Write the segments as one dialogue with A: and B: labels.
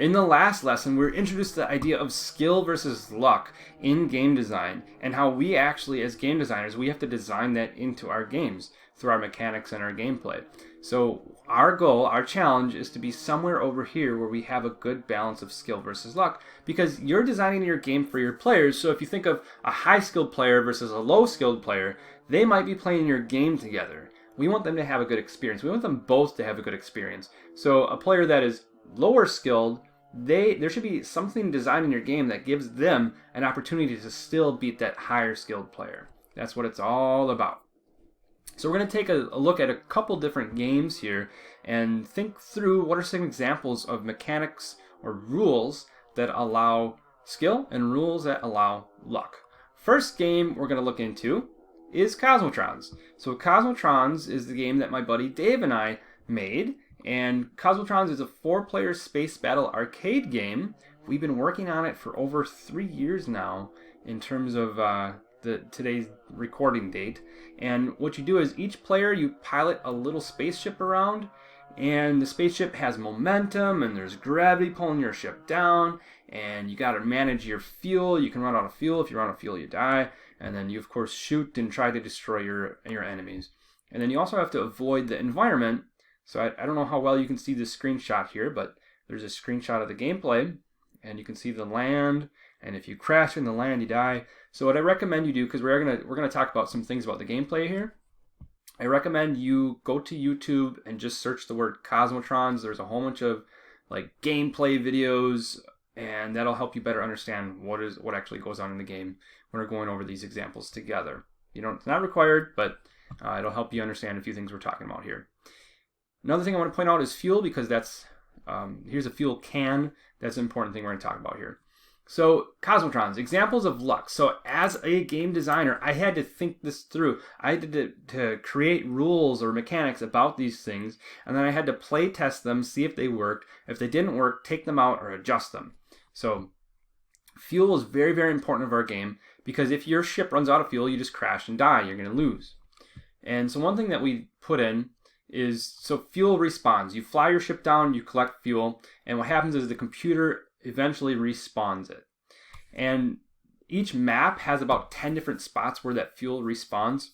A: In the last lesson, we were introduced to the idea of skill versus luck in game design, and how we actually, as game designers, we have to design that into our games through our mechanics and our gameplay. So our goal, our challenge, is to be somewhere over here where we have a good balance of skill versus luck, because you're designing your game for your players. So if you think of a high-skilled player versus a low-skilled player, they might be playing your game together. We want them to have a good experience. We want them both to have a good experience. So a player that is lower skilled, there should be something designed in your game that gives them an opportunity to still beat that higher skilled player. That's what it's all about. So we're going to take a look at a couple different games here and think through what are some examples of mechanics or rules that allow skill and rules that allow luck. First game we're going to look into is Cosmotrons. So Cosmotrons is the game that my buddy Dave and I made, and Cosmotrons is a 4-player space battle arcade game. We've been working on it for over 3 years now in terms of today's recording date. And what you do is each player, you pilot a little spaceship around, and the spaceship has momentum, and there's gravity pulling your ship down, and you got to manage your fuel. You can run out of fuel. If you run out of fuel, you die. And then you, of course, shoot and try to destroy your enemies. And then you also have to avoid the environment. So I don't know how well you can see this screenshot here, but there's a screenshot of the gameplay, and you can see the land, and if you crash in the land, you die. So what I recommend you do, because we're gonna talk about some things about the gameplay here, I recommend you go to YouTube and just search the word Cosmotrons. There's a whole bunch of like gameplay videos, and that'll help you better understand what actually goes on in the game when we're going over these examples together. It's not required, but it'll help you understand a few things we're talking about here. Another thing I want to point out is fuel, because here's a fuel can. That's an important thing we're going to talk about here. So Cosmotrons, examples of luck. So as a game designer, I had to think this through. I had to create rules or mechanics about these things, and then I had to play test them, see if they worked. If they didn't work, take them out or adjust them. So fuel is very, very important of our game, because if your ship runs out of fuel, you just crash and die. You're going to lose. And so one thing that we put in is, so fuel respawns. You fly your ship down, you collect fuel, and what happens is the computer eventually respawns it. And each map has about 10 different spots where that fuel respawns.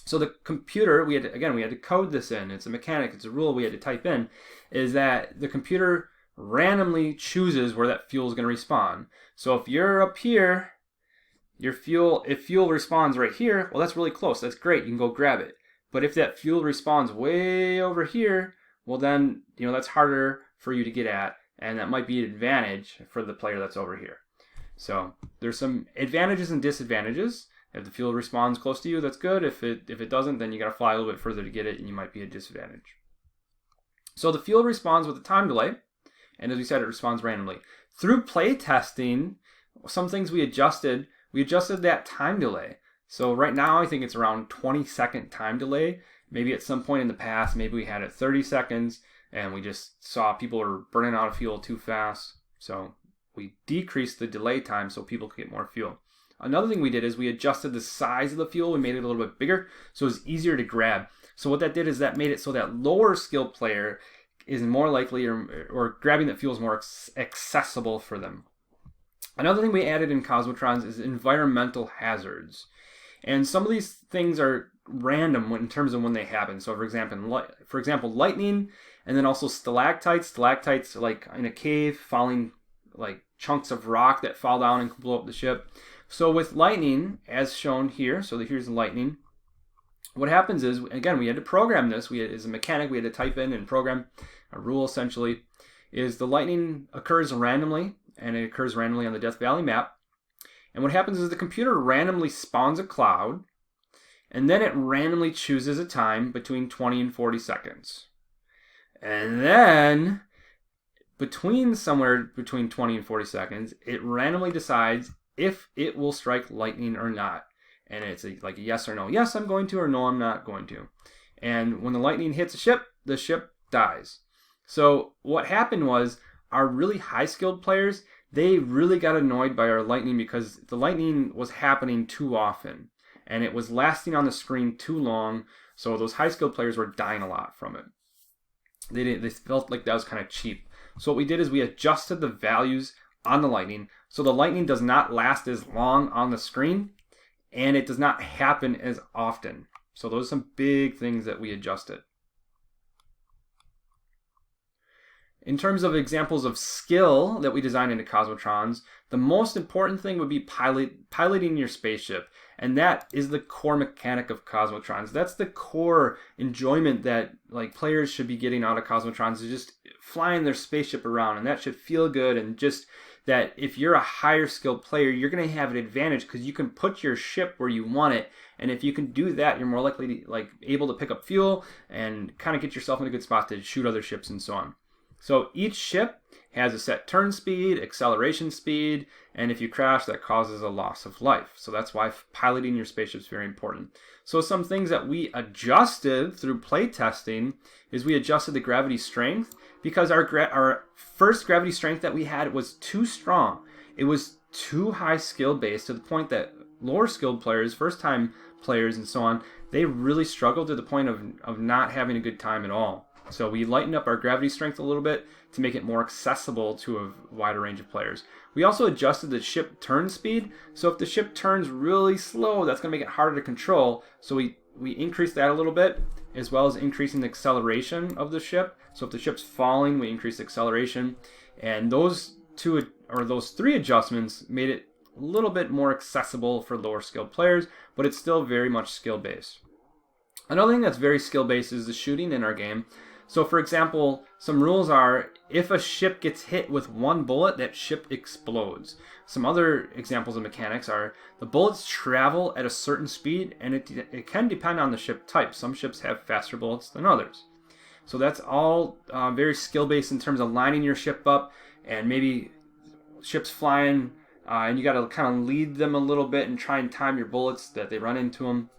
A: So the computer, we had to code this in. It's a mechanic, it's a rule we had to type in, is that the computer randomly chooses where that fuel is going to respawn. So if you're up here, if fuel respawns right here, well, that's really close. That's great. You can go grab it. But if that fuel respawns way over here, well then, that's harder for you to get at, and that might be an advantage for the player that's over here. So there's some advantages and disadvantages. If the fuel respawns close to you, that's good. If it doesn't, then you got to fly a little bit further to get it, and you might be at a disadvantage. So the fuel respawns with a time delay, and as we said, it responds randomly. Through play testing, some things we adjusted that time delay. So right now, I think it's around 20-second time delay. Maybe at some point in the past, maybe we had it 30 seconds, and we just saw people were burning out of fuel too fast. So we decreased the delay time so people could get more fuel. Another thing we did is we adjusted the size of the fuel. We made it a little bit bigger, so it was easier to grab. So what that did is that made it so that lower skill player is more likely, or grabbing that fuel is more accessible for them. Another thing we added in Cosmotrons is environmental hazards. And some of these things are random in terms of when they happen. So for example, lightning, and then also stalactites. Stalactites are like in a cave, falling like chunks of rock that fall down and can blow up the ship. So with lightning, as shown here, so here's the lightning. What happens is, again, we had to program this. As a mechanic, we had to type in and program a rule, essentially, is the lightning occurs randomly, and it occurs randomly on the Death Valley map. And what happens is the computer randomly spawns a cloud, and then it randomly chooses a time between 20 and 40 seconds. And then, somewhere between 20 and 40 seconds, it randomly decides if it will strike lightning or not. And it's like a yes or no. Yes, I'm going to, or no, I'm not going to. And when the lightning hits the ship dies. So what happened was, our really high-skilled players, they really got annoyed by our lightning because the lightning was happening too often. And it was lasting on the screen too long, so those high-skilled players were dying a lot from it. They felt like that was kind of cheap. So what we did is we adjusted the values on the lightning, so the lightning does not last as long on the screen, and it does not happen as often. So those are some big things that we adjusted. In terms of examples of skill that we designed into Cosmotrons, the most important thing would be piloting your spaceship. And that is the core mechanic of Cosmotrons. That's the core enjoyment that like players should be getting out of Cosmotrons, is just flying their spaceship around. And that should feel good, and just that if you're a higher skilled player, you're going to have an advantage because you can put your ship where you want it. And if you can do that, you're more likely to able to pick up fuel and kind of get yourself in a good spot to shoot other ships and so on. So each ship has a set turn speed, acceleration speed, and if you crash, that causes a loss of life. So that's why piloting your spaceship is very important. So some things that we adjusted through playtesting is we adjusted the gravity strength, because our first gravity strength that we had was too strong. It was too high skill based, to the point that lower skilled players, first time players and so on, they really struggled to the point of not having a good time at all. So we lightened up our gravity strength a little bit to make it more accessible to a wider range of players. We also adjusted the ship turn speed. So if the ship turns really slow, that's going to make it harder to control. So we increased that a little bit, as well as increasing the acceleration of the ship. So if the ship's falling, we increase the acceleration. And those three adjustments made it a little bit more accessible for lower skilled players, but it's still very much skill based. Another thing that's very skill based is the shooting in our game. So for example, some rules are, if a ship gets hit with one bullet, that ship explodes. Some other examples of mechanics are, the bullets travel at a certain speed, and it can depend on the ship type. Some ships have faster bullets than others. So that's all very skill-based in terms of lining your ship up, and maybe ships flying, and you got to kind of lead them a little bit and try and time your bullets that they run into them.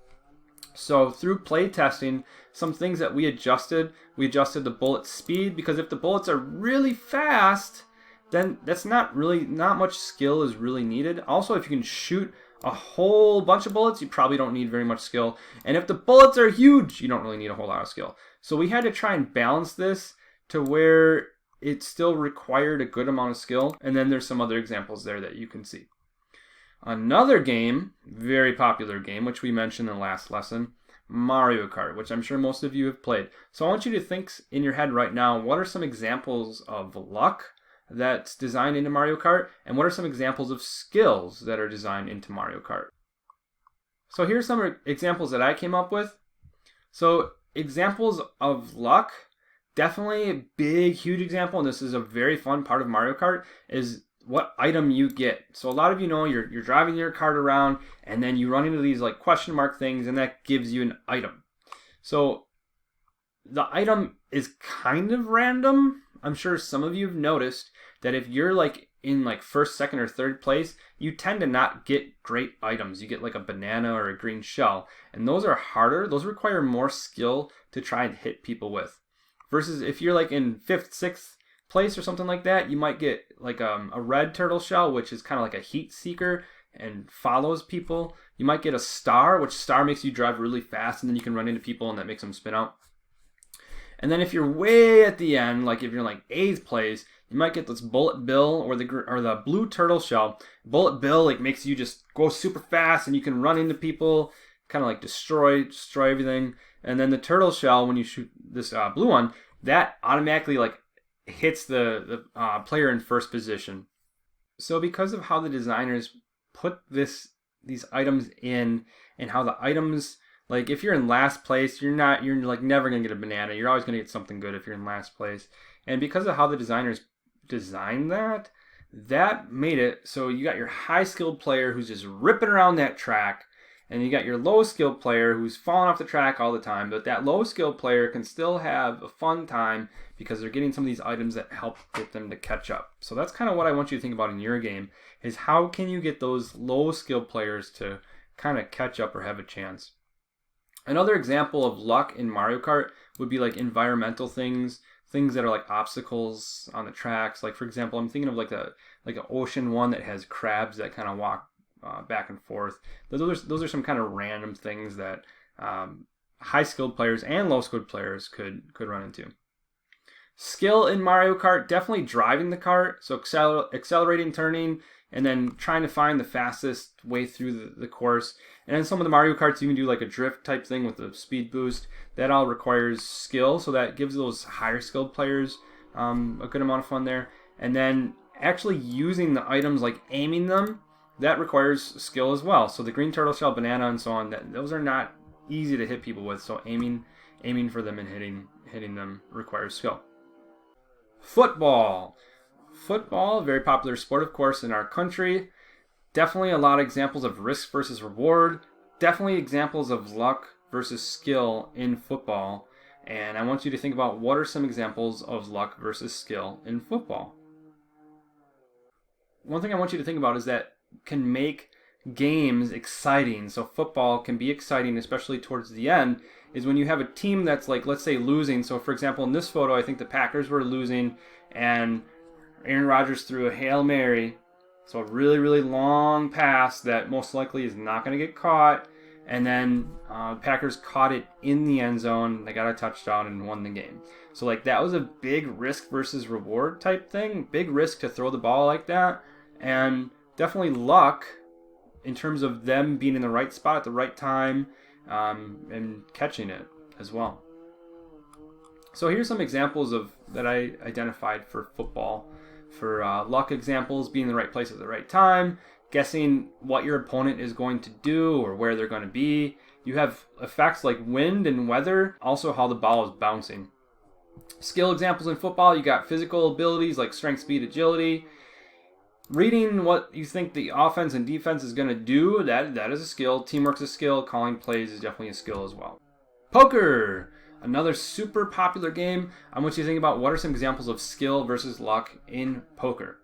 A: So through play testing, some things that we adjusted the bullet speed, because if the bullets are really fast, then that's not much skill is really needed. Also, if you can shoot a whole bunch of bullets, you probably don't need very much skill. And if the bullets are huge, you don't really need a whole lot of skill. So we had to try and balance this to where it still required a good amount of skill. And then there's some other examples there that you can see. Another game, very popular game, which we mentioned in the last lesson, Mario Kart, which I'm sure most of you have played. So I want you to think in your head right now, what are some examples of luck that's designed into Mario Kart, and what are some examples of skills that are designed into Mario Kart? So here's some examples that I came up with. So examples of luck, definitely a big, huge example, and this is a very fun part of Mario Kart, is what item you get. So a lot of you know you're driving your cart around, and then you run into these like question mark things, and that gives you an item. So the item is kind of random. I'm sure some of you have noticed that if you're like in like first, second, or third place, you tend to not get great items. You get like a banana or a green shell, and those are harder. Those require more skill to try and hit people with. Versus if you're like in fifth, sixth place or something like that, you might get like a red turtle shell, which is kind of like a heat seeker and follows people. You might get a star, which star makes you drive really fast, and then you can run into people and that makes them spin out. And then if you're way at the end, like if you're in like 8th place, you might get this bullet bill or the blue turtle shell. Bullet bill like makes you just go super fast, and you can run into people, kind of like destroy everything. And then the turtle shell, when you shoot this blue one, that automatically like hits the player in first position. So because of how the designers put these items in, and how the items, like if you're in last place, you're like never gonna get a banana. You're always gonna get something good if you're in last place. And because of how the designers designed that made it so you got your high skilled player who's just ripping around that track, and you got your low skilled player who's falling off the track all the time. But that low skilled player can still have a fun time because they're getting some of these items that help get them to catch up. So that's kind of what I want you to think about in your game, is how can you get those low skilled players to kind of catch up or have a chance. Another example of luck in Mario Kart would be like environmental things that are like obstacles on the tracks. Like for example, I'm thinking of like an ocean one that has crabs that kind of walk back and forth. Those are some kind of random things that high skilled players and low skilled players could run into. Skill in Mario Kart, definitely driving the kart, so accelerating, turning, and then trying to find the fastest way through the course. And then some of the Mario Karts, you can do like a drift type thing with the speed boost. That all requires skill, so that gives those higher skilled players a good amount of fun there. And then actually using the items, like aiming them, that requires skill as well. So the green turtle shell, banana, and so on, those are not easy to hit people with. So aiming for them and hitting them requires skill. Football. Football, very popular sport, of course, in our country. Definitely a lot of examples of risk versus reward. Definitely examples of luck versus skill in football. And I want you to think about what are some examples of luck versus skill in football. One thing I want you to think about is that can make games exciting. So football can be exciting, especially towards the end, is when you have a team that's like, let's say, losing. So for example, in this photo, I think the Packers were losing and Aaron Rodgers threw a Hail Mary. So a really, really long pass that most likely is not going to get caught. And then Packers caught it in the end zone. They got a touchdown and won the game. So like that was a big risk versus reward type thing. Big risk to throw the ball like that. And definitely luck in terms of them being in the right spot at the right time and catching it as well. So here's some examples of that I identified for football. For luck examples, being in the right place at the right time, guessing what your opponent is going to do or where they're going to be. You have effects like wind and weather, also how the ball is bouncing. Skill examples in football, you got physical abilities like strength, speed, agility. Reading what you think the offense and defense is going to do, that is a skill. Teamwork's a skill. Calling plays is definitely a skill as well. Poker! Another super popular game. I want you to think about what are some examples of skill versus luck in poker.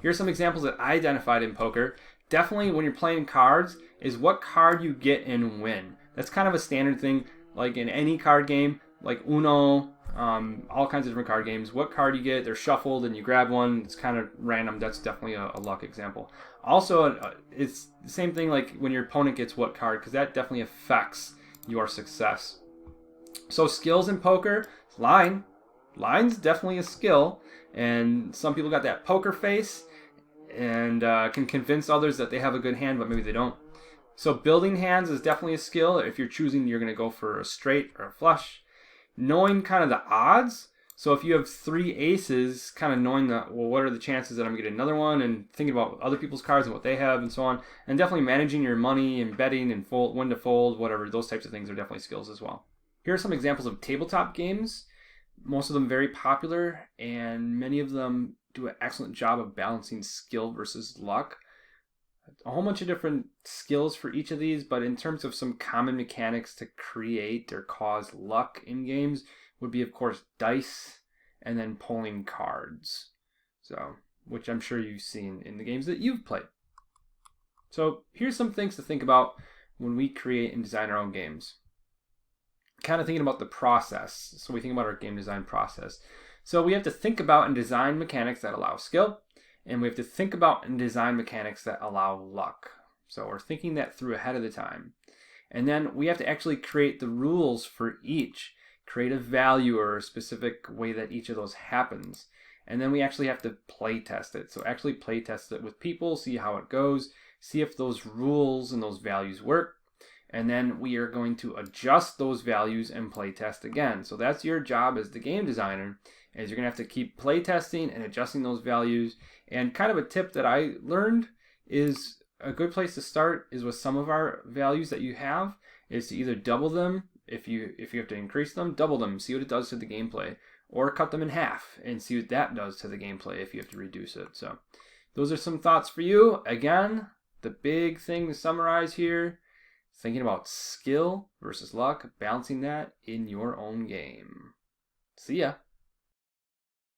A: Here's some examples that I identified in poker. Definitely when you're playing cards is what card you get and win. That's kind of a standard thing like in any card game, like Uno, all kinds of different card games. What card you get, they're shuffled and you grab one. It's kind of random. That's definitely a luck example. Also, it's the same thing like when your opponent gets what card, because that definitely affects your success. So skills in poker, line. Line's definitely a skill, and some people got that poker face and can convince others that they have a good hand, but maybe they don't. So building hands is definitely a skill. If you're choosing, you're going to go for a straight or a flush. Knowing kind of the odds. So if you have 3 aces, kind of knowing what are the chances that I'm going to get another one, and thinking about other people's cards and what they have and so on. And definitely managing your money and betting and when to fold, whatever. Those types of things are definitely skills as well. Here are some examples of tabletop games. Most of them very popular, and many of them do an excellent job of balancing skill versus luck. A whole bunch of different skills for each of these, but in terms of some common mechanics to create or cause luck in games would be, of course, dice and then pulling cards. So, which I'm sure you've seen in the games that you've played. So here's some things to think about when we create and design our own games. Kind of thinking about the process. So we think about our game design process. So we have to think about and design mechanics that allow skill, and we have to think about and design mechanics that allow luck. So we're thinking that through ahead of the time. And then we have to actually create the rules for each. Create a value or a specific way that each of those happens. And then we actually have to play test it. So actually play test it with people, see how it goes, see if those rules and those values work. And then we are going to adjust those values and play test again. So that's your job as the game designer, is you're going to have to keep play testing and adjusting those values. And kind of a tip that I learned is a good place to start is with some of our values that you have is to either double them. If you have to increase them, double them, see what it does to the gameplay, or cut them in half and see what that does to the gameplay if you have to reduce it. So those are some thoughts for you. Again, the big thing to summarize here, thinking about skill versus luck, balancing that in your own game. See ya.